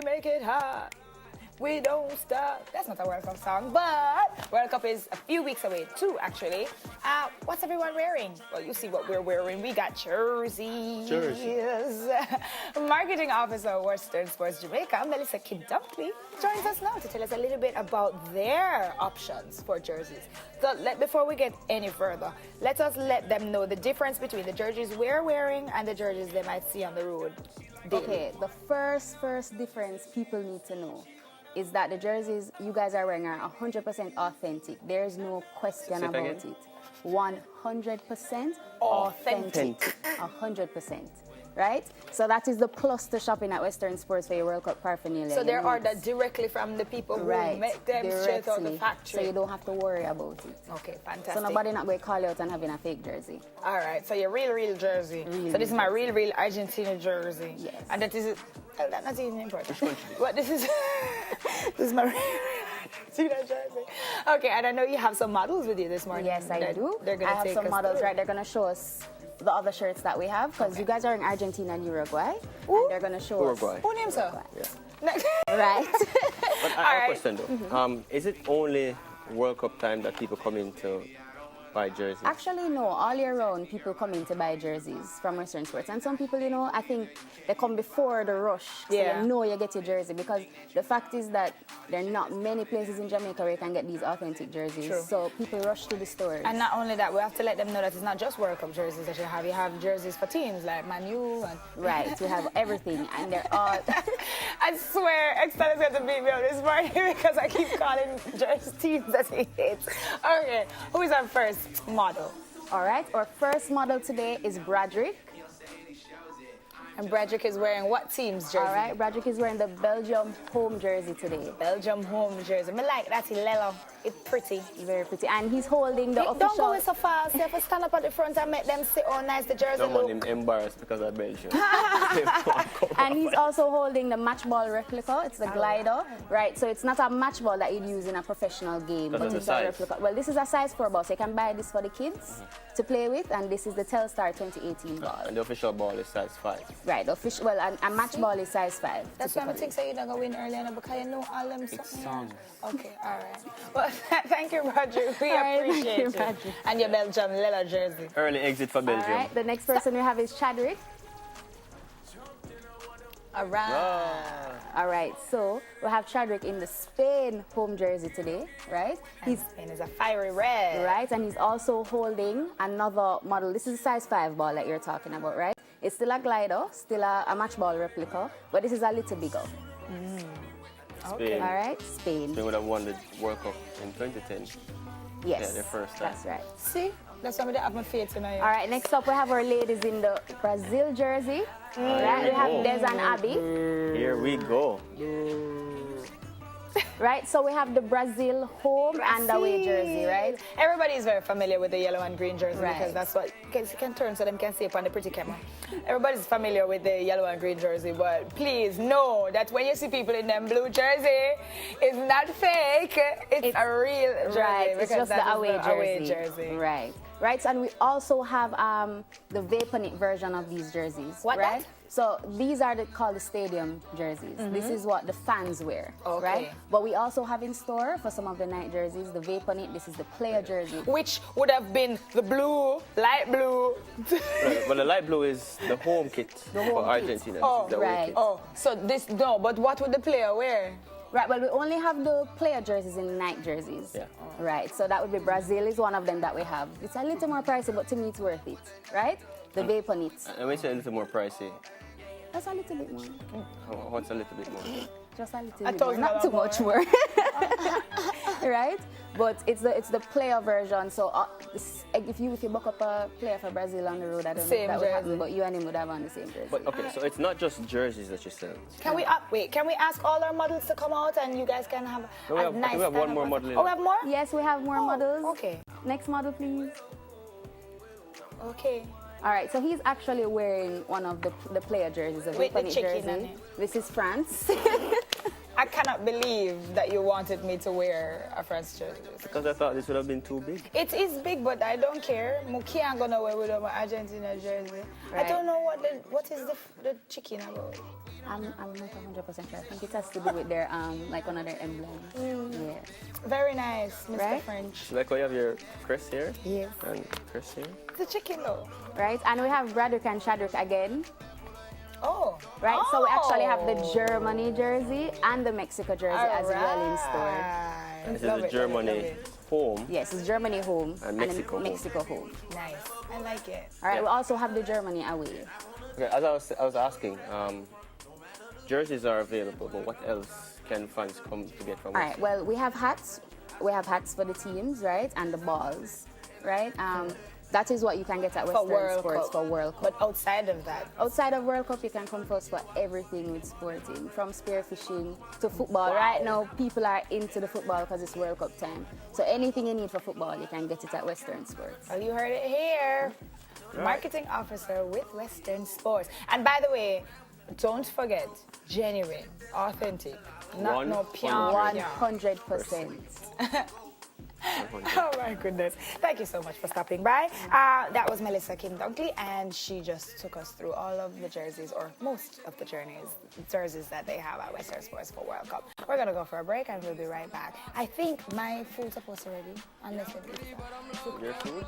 we make it hot. We don't stop. That's not a World Cup song, but World Cup is a few weeks away too, actually. What's everyone wearing? Well, you see what we're wearing. We got jerseys. Marketing Officer, Western Sports Jamaica, Melissa Kid-Dunkley, joins us now to tell us a little bit about their options for jerseys. So before we get any further, let us let them know the difference between the jerseys we're wearing and the jerseys they might see on the road daily. Okay, the first difference people need to know is that the jerseys you guys are wearing are 100% authentic. There's no question about it. 100% authentic. 100%. Right? So that is the plus to shopping at Western Sports for your World Cup paraphernalia. So they're ordered directly from the people who make them straight out of the factory. So you don't have to worry about it. Okay, fantastic. So nobody not going to call you out and having a fake jersey. All right, so your real jersey. So this is my real Argentina jersey. Yes. And that is, that's not even important. But this is, this is my real Argentina jersey. Okay, and I know you have some models with you this morning. Yes, I do. I have some models, right? They're going to show us the other shirts that we have, because you guys are in Argentina and Uruguay. And they're going to show us. Who names her? Yeah. Right. But I have a question though. Is it only World Cup time that people come in to buy jerseys? Actually, no. All year round, people come in to buy jerseys from Western Sports. And some people, you know, I think they come before the rush. So you know you get your jersey. Because the fact is that there are not many places in Jamaica where you can get these authentic jerseys. True. So people rush to the stores. And not only that, we have to let them know that it's not just World Cup jerseys that you have. You have jerseys for teams like Man U. And right. We have everything. And they're all... I swear, Extell is going to beat me up this morning because I keep calling jersey teams that he hates. Okay, who is our first model? All right, our first model today is Bradrick. And Bradrick is wearing what team's jersey? All right, Bradrick is wearing the Belgium home jersey today. Belgium home jersey. I like that, Lelo. It's pretty. Very pretty. And he's holding the official... Don't go so fast. You have to stand up at the front and make them see how nice the jersey look. Don't want him embarrassed because of Belgium. And he's also holding the match ball replica. It's the glider, right? So it's not a match ball that you'd use in a professional game, but it's a replica. Well, this is a size 4 ball, so you can buy this for the kids to play with, and this is the Telstar 2018 ball. And the official ball is size 5. Right, the official, well, a match ball is size 5. That's why I think so you're not going to win earlier because you know all them something. Okay, all right. Well, thank you, Roger. We appreciate you. And your Belgium leather jersey. Early exit for Belgium. All right, the next person we have is Chadwick. All right. All right, so we have Chadwick in the Spain home jersey today, right? Spain is a fiery red. Right, and he's also holding another model. This is a size 5 ball that you're talking about, right? It's still a glider, still a match ball replica, but this is a little bigger. Spain. All right, Spain. They would have won the World Cup in 2010. Yes, yeah, their first time. That's right. See, that's why I have my faith tonight. All right, next up we have our ladies in the Brazil jersey. Right, we have Des and Abby. Here we go. Right, so we have the Brazil home and away jersey, right? Everybody is very familiar with the yellow and green jersey because that's what you can turn so them can see it on the pretty camera. Everybody's familiar with the yellow and green jersey, but please know that when you see people in them blue jersey, it's not fake. It's a real jersey. Right, it's just the away jersey. Right. Right, and we also have the Vaponit version of these jerseys. What right? that? So these are called the stadium jerseys. This is what the fans wear, right? But we also have in store for some of the night jerseys, the Vaponit. This is the player jersey. Which would have been the blue, light blue. Right, but the light blue is the home kit for Argentina. Oh, right. Oh, so this, no, but what would the player wear? Right, well, we only have the player jerseys and night jerseys. Yeah. Right, so that would be Brazil is one of them that we have. It's a little more pricey, but to me it's worth it, right? The Vaponit. And when you say a little more pricey, that's a little bit more. what's a little bit more? Just a little bit more, not too much more. Right? But it's the player version. So if you buck up a player for Brazil on the road, I don't know if that would happen, but you and him would have on the same jersey. But okay, so it's not just jerseys that you sell. Can we Can we ask all our models to come out and you guys can have a nice? We have one more model. Oh, we have more? Yes, we have more models. Okay. Next model, please. Okay. All right, so he's actually wearing one of the player jerseys, a with the Vaponit chicken jersey. on it. This is France. I cannot believe that you wanted me to wear a France jersey. Because I thought this would have been too big. It is big, but I don't care. Muki ain't gonna wear with my Argentina jersey. Right. I don't know what is the chicken about. I'm not 100% sure. I think it has to do with their like one of their emblems. Yeah. Very nice, Mr. Right? French. Like, you have your Chris here. Yes. And Chris here. The chicken though. Right, and we have Braddock and Chadwick again. Oh. Right, so we actually have the Oh. Germany jersey and the Mexico jersey as well in store. This is the Germany home. Yes, it's Germany home And Mexico home. Mexico home. Nice. I like it. All right, Yeah. we also have the Germany away. Okay, as I was asking, jerseys are available, but what else can fans come to get from All us? right, well, we have hats. We have hats for the teams, right, and the balls, right? That is what you can get at Western World Sports Cup. for World Cup. But outside of that, Outside of World Cup, you can come to us for everything with sporting, from spearfishing to football. Wow. Right now, people are into the football because it's World Cup time. So anything you need for football, you can get it at Western Sports. well, you heard it here. Marketing officer with Western Sports. And by the way, don't forget, genuine, authentic, not no pure. 100%. Oh my goodness. Thank you so much for stopping by. That was Melissa Kim Dunkley, and she just took us through all of the jerseys, or most of the jerseys that they have at Western Sports for World Cup. We're going to go for a break, and we'll be right back. I think my food's supposed to be ready, unless it is. Your food?